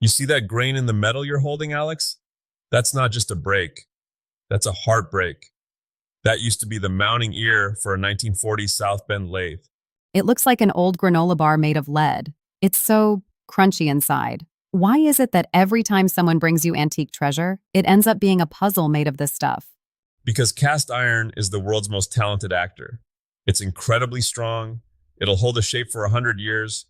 You see that grain in the metal you're holding, Alex? That's not just a break. That's a heartbreak. That used to be the mounting ear for a 1940s South Bend lathe. It looks like an old granola bar made of lead. It's so crunchy inside. Why is it that every time someone brings you antique treasure, it ends up being a puzzle made of this stuff? Because cast iron is the world's most talented actor. It's incredibly strong. It'll hold a shape for 100 years.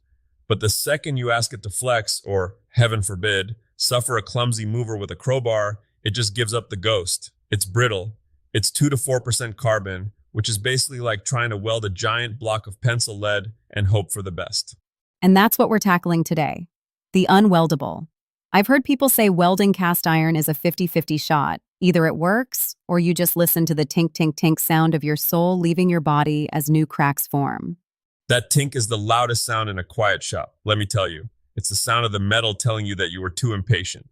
But the second you ask it to flex, or heaven forbid, suffer a clumsy mover with a crowbar, it just gives up the ghost. It's brittle. It's 2 to 4% carbon, which is basically like trying to weld a giant block of pencil lead and hope for the best. And that's what we're tackling today. The unweldable. I've heard people say welding cast iron is a 50-50 shot. Either it works, or you just listen to the tink-tink-tink sound of your soul leaving your body as new cracks form. That tink is the loudest sound in a quiet shop, let me tell you. It's the sound of the metal telling you that you were too impatient.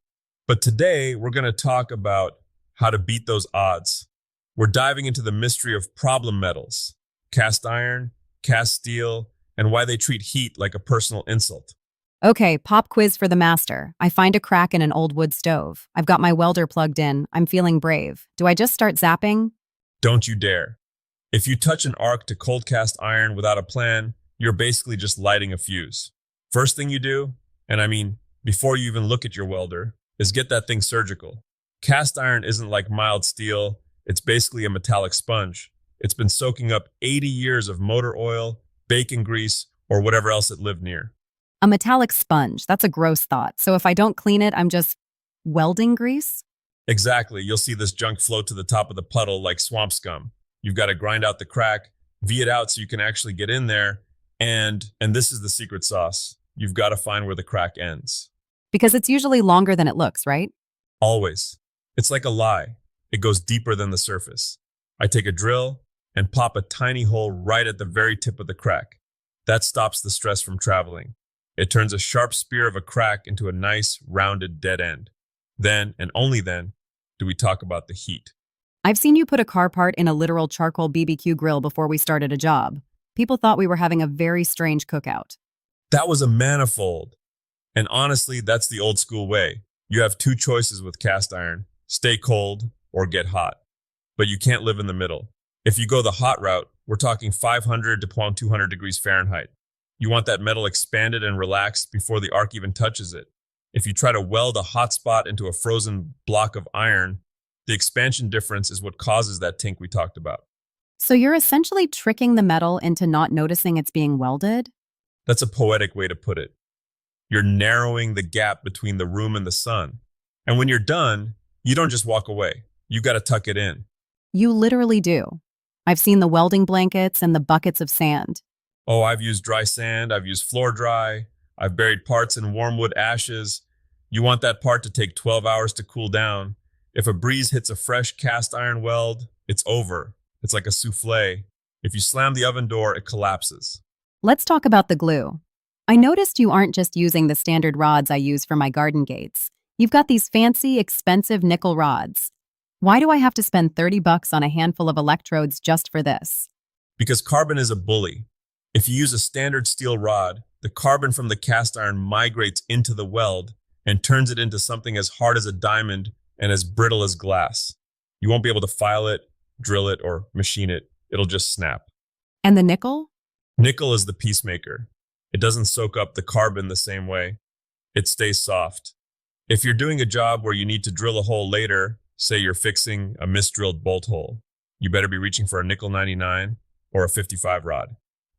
But today, we're going to talk about how to beat those odds. We're diving into the mystery of problem metals, cast iron, cast steel, and why they treat heat like a personal insult. Okay, pop quiz for the master. I find a crack in an old wood stove. I've got my welder plugged in. I'm feeling brave. Do I just start zapping? Don't you dare. If you touch an arc to cold cast iron without a plan, you're basically just lighting a fuse. First thing you do, and I mean before you even look at your welder, is get that thing surgical. Cast iron isn't like mild steel. It's basically a metallic sponge. It's been soaking up 80 years of motor oil, bacon grease, or whatever else it lived near. A metallic sponge. That's a gross thought. So if I don't clean it, I'm just welding grease? Exactly. You'll see this junk float to the top of the puddle like swamp scum. You've got to grind out the crack, V it out so you can actually get in there, and this is the secret sauce. You've got to find where the crack ends. Because it's usually longer than it looks, right? Always. It's like a lie. It goes deeper than the surface. I take a drill and pop a tiny hole right at the very tip of the crack. That stops the stress from traveling. It turns a sharp spear of a crack into a nice, rounded dead end. Then, and only then, do we talk about the heat. I've seen you put a car part in a literal charcoal BBQ grill before we started a job. People thought we were having a very strange cookout. That was a manifold. And honestly, that's the old school way. You have two choices with cast iron: stay cold or get hot. But you can't live in the middle. If you go the hot route, we're talking 500 to 200 degrees Fahrenheit. You want that metal expanded and relaxed before the arc even touches it. If you try to weld a hot spot into a frozen block of iron, the expansion difference is what causes that tink we talked about. So you're essentially tricking the metal into not noticing it's being welded? That's a poetic way to put it. You're narrowing the gap between the room and the sun. And when you're done, you don't just walk away. You got to tuck it in. You literally do. I've seen the welding blankets and the buckets of sand. Oh, I've used dry sand. I've used floor dry. I've buried parts in warm wood ashes. You want that part to take 12 hours to cool down. If a breeze hits a fresh cast iron weld, it's over. It's like a souffle. If you slam the oven door, it collapses. Let's talk about the glue. I noticed you aren't just using the standard rods I use for my garden gates. You've got these fancy, expensive nickel rods. Why do I have to spend $30 on a handful of electrodes just for this? Because carbon is a bully. If you use a standard steel rod, the carbon from the cast iron migrates into the weld and turns it into something as hard as a diamond and as brittle as glass. You won't be able to file it, drill it, or machine it. It'll just snap. And the nickel? Nickel is the peacemaker. It doesn't soak up the carbon the same way. It stays soft. If you're doing a job where you need to drill a hole later, say you're fixing a misdrilled bolt hole, you better be reaching for a nickel 99 or a 55 rod.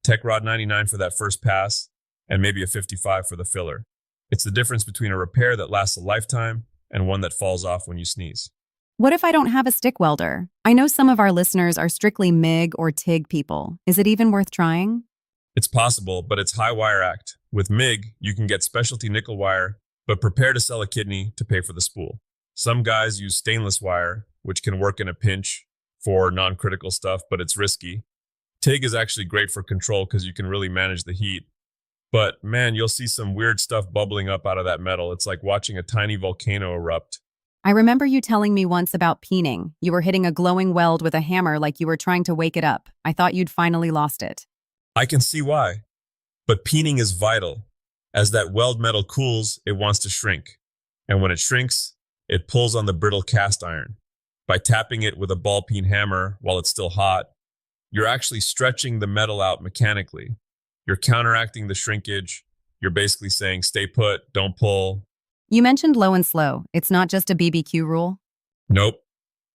Tech rod 99 for that first pass, and maybe a 55 for the filler. It's the difference between a repair that lasts a lifetime and one that falls off when you sneeze. What if I don't have a stick welder? I know some of our listeners are strictly MIG or TIG people. Is it even worth trying? It's possible, but it's high wire act. With MIG, you can get specialty nickel wire, but prepare to sell a kidney to pay for the spool. Some guys use stainless wire, which can work in a pinch for non-critical stuff, but it's risky. TIG is actually great for control because you can really manage the heat. But man, you'll see some weird stuff bubbling up out of that metal. It's like watching a tiny volcano erupt. I remember you telling me once about peening. You were hitting a glowing weld with a hammer like you were trying to wake it up. I thought you'd finally lost it. I can see why. But peening is vital. As that weld metal cools, it wants to shrink. And when it shrinks, it pulls on the brittle cast iron. By tapping it with a ball peen hammer while it's still hot, you're actually stretching the metal out mechanically. You're counteracting the shrinkage. You're basically saying, stay put, don't pull. You mentioned low and slow. It's not just a BBQ rule. Nope.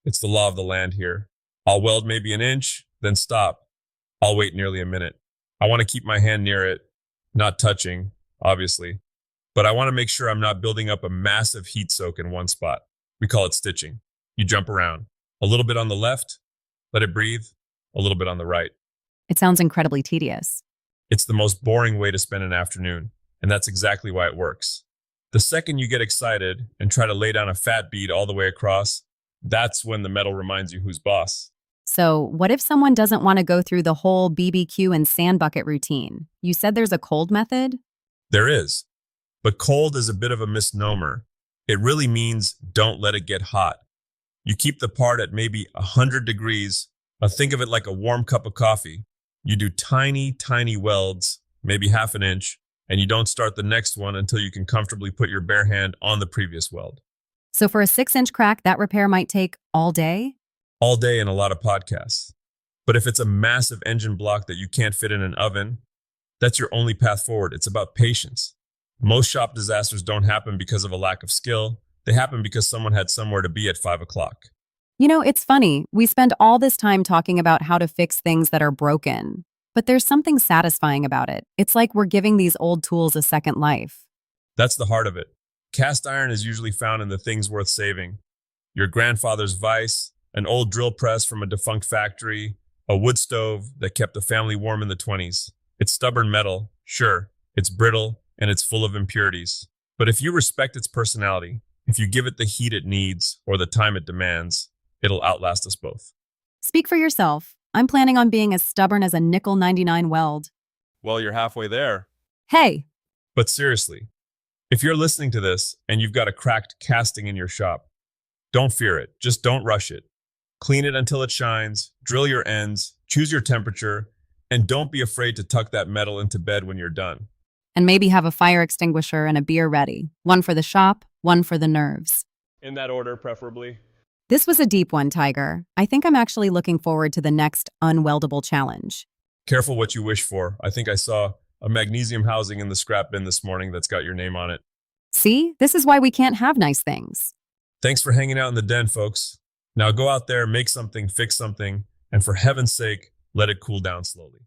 It's the law of the land here. I'll weld maybe an inch, then stop. I'll wait nearly a minute. I want to keep my hand near it, not touching, obviously, but I want to make sure I'm not building up a massive heat soak in one spot. We call it stitching. You jump around. A little bit on the left, let it breathe, a little bit on the right. It sounds incredibly tedious. It's the most boring way to spend an afternoon, and that's exactly why it works. The second you get excited and try to lay down a fat bead all the way across, that's when the metal reminds you who's boss. So, what if someone doesn't want to go through the whole BBQ and sand bucket routine? You said there's a cold method? There is, but cold is a bit of a misnomer. It really means don't let it get hot. You keep the part at maybe 100 degrees. Think of it like a warm cup of coffee. You do tiny, tiny welds, maybe half an inch, and you don't start the next one until you can comfortably put your bare hand on the previous weld. So, for a 6-inch crack, that repair might take all day? All day in a lot of podcasts. But if it's a massive engine block that you can't fit in an oven, that's your only path forward. It's about patience. Most shop disasters don't happen because of a lack of skill. They happen because someone had somewhere to be at 5 o'clock. You know, it's funny. We spend all this time talking about how to fix things that are broken, but there's something satisfying about it. It's like we're giving these old tools a second life. That's the heart of it. Cast iron is usually found in the things worth saving. Your grandfather's vise, an old drill press from a defunct factory, a wood stove that kept the family warm in the 20s. It's stubborn metal, sure, it's brittle, and it's full of impurities. But if you respect its personality, if you give it the heat it needs or the time it demands, it'll outlast us both. Speak for yourself. I'm planning on being as stubborn as a nickel 99 weld. Well, you're halfway there. Hey, But seriously, if you're listening to this and you've got a cracked casting in your shop, don't fear it, just don't rush it. Clean it until it shines, drill your ends, choose your temperature, and don't be afraid to tuck that metal into bed when you're done. and maybe have a fire extinguisher and a beer ready. One for the shop, one for the nerves. In that order, preferably. This was a deep one, Tiger. I think I'm actually looking forward to the next unweldable challenge. Careful what you wish for. I think I saw a magnesium housing in the scrap bin this morning that's got your name on it. See, this is why we can't have nice things. Thanks for hanging out in the den, folks. Now go out there, make something, fix something, and for heaven's sake, let it cool down slowly.